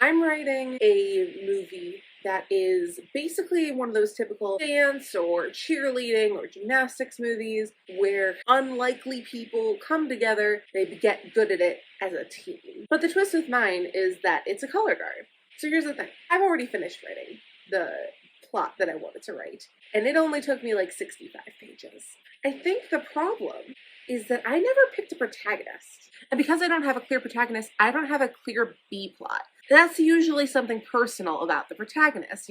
I'm writing a movie that is basically one of those typical dance or cheerleading or gymnastics movies where unlikely people come together, they get good at it as a team. But the twist with mine is that it's a color guard. So here's the thing. I've already finished writing the plot that I wanted to write, and it only took me like 65 pages. I think the problem is that I never picked a protagonist. And because I don't have a clear protagonist, I don't have a clear B plot. That's usually something personal about the protagonist,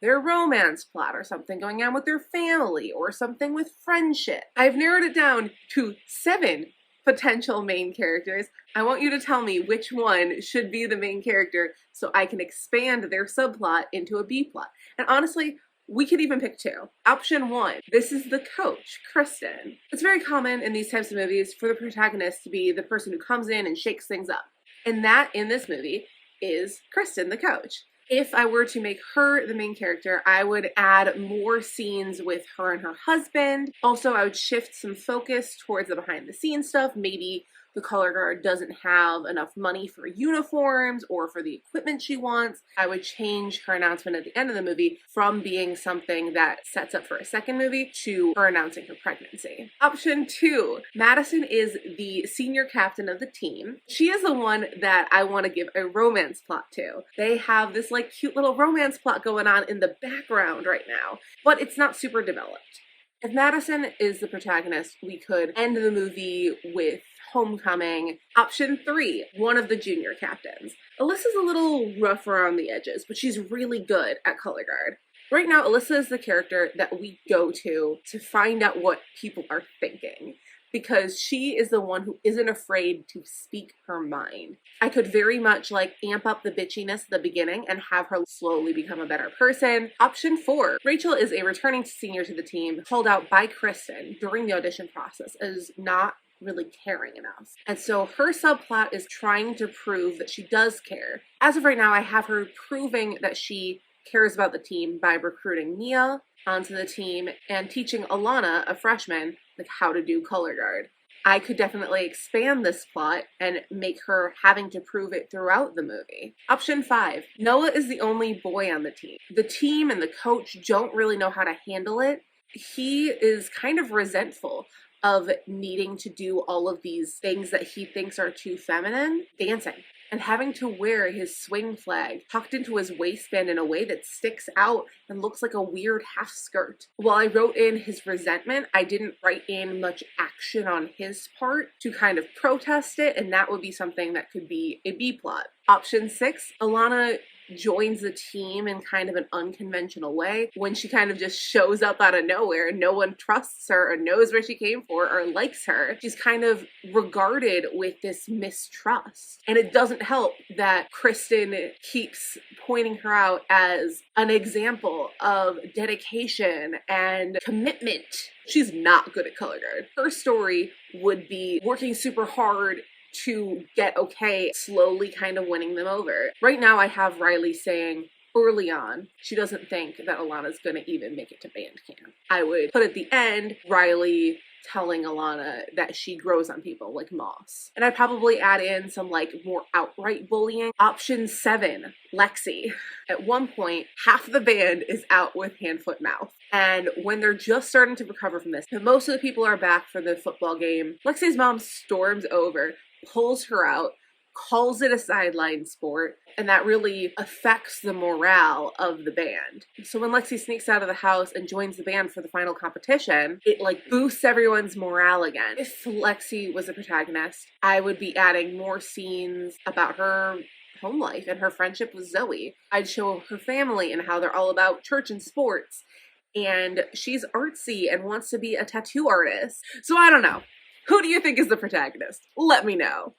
their romance plot or something going on with their family or something with friendship. I've narrowed it down to 7 potential main characters. I want you to tell me which one should be the main character so I can expand their subplot into a B plot. And honestly, we could even pick 2. Option 1, this is the coach, Kristen. It's very common in these types of movies for the protagonist to be the person who comes in and shakes things up. And that, in this movie, is Kristen, the coach. If I were to make her the main character, I would add more scenes with her and her husband. Also, I would shift some focus towards the behind the scenes stuff. Maybe the color guard doesn't have enough money for uniforms or for the equipment she wants. I would change her announcement at the end of the movie from being something that sets up for a second movie to her announcing her pregnancy. Option 2, Madison is the senior captain of the team. She is the one that I want to give a romance plot to. They have this like cute little romance plot going on in the background right now, but it's not super developed. If Madison is the protagonist, we could end the movie with Homecoming. Option 3, one of the junior captains. Alyssa's a little rough around the edges, but she's really good at color guard. Right now, Alyssa is the character that we go to find out what people are thinking, because she is the one who isn't afraid to speak her mind. I could very much amp up the bitchiness at the beginning and have her slowly become a better person. Option 4, Rachel is a returning senior to the team, called out by Kristen during the audition process as not really caring enough. And so her subplot is trying to prove that she does care. As of right now, I have her proving that she cares about the team by recruiting Nia onto the team and teaching Alana, a freshman, how to do color guard. I could definitely expand this plot and make her having to prove it throughout the movie. Option 5, Noah is the only boy on the team. The team and the coach don't really know how to handle it. He is kind of resentful of needing to do all of these things that he thinks are too feminine, dancing, and having to wear his swing flag tucked into his waistband in a way that sticks out and looks like a weird half skirt. While I wrote in his resentment, I didn't write in much action on his part to kind of protest it, and that would be something that could be a B plot. Option 6, Alana joins the team in kind of an unconventional way when she kind of just shows up out of nowhere and no one trusts her or knows where she came for or likes her. She's kind of regarded with this mistrust. And it doesn't help that Kristen keeps pointing her out as an example of dedication and commitment. She's not good at color guard. Her story would be working super hard to get okay, slowly kind of winning them over. Right now I have Riley saying early on she doesn't think that Alana's gonna even make it to band camp. I would put at the end Riley telling Alana that she grows on people like moss. And I'd probably add in some more outright bullying. Option 7, Lexi. At one point, half the band is out with hand, foot, mouth. And when they're just starting to recover from this, and most of the people are back for the football game, Lexi's mom storms over, pulls her out, calls it a sideline sport, and that really affects the morale of the band. So when Lexi sneaks out of the house and joins the band for the final competition, it boosts everyone's morale again. If Lexi was a protagonist, I would be adding more scenes about her home life and her friendship with Zoe. I'd show her family and how they're all about church and sports, and she's artsy and wants to be a tattoo artist. So I don't know. Who do you think is the protagonist? Let me know.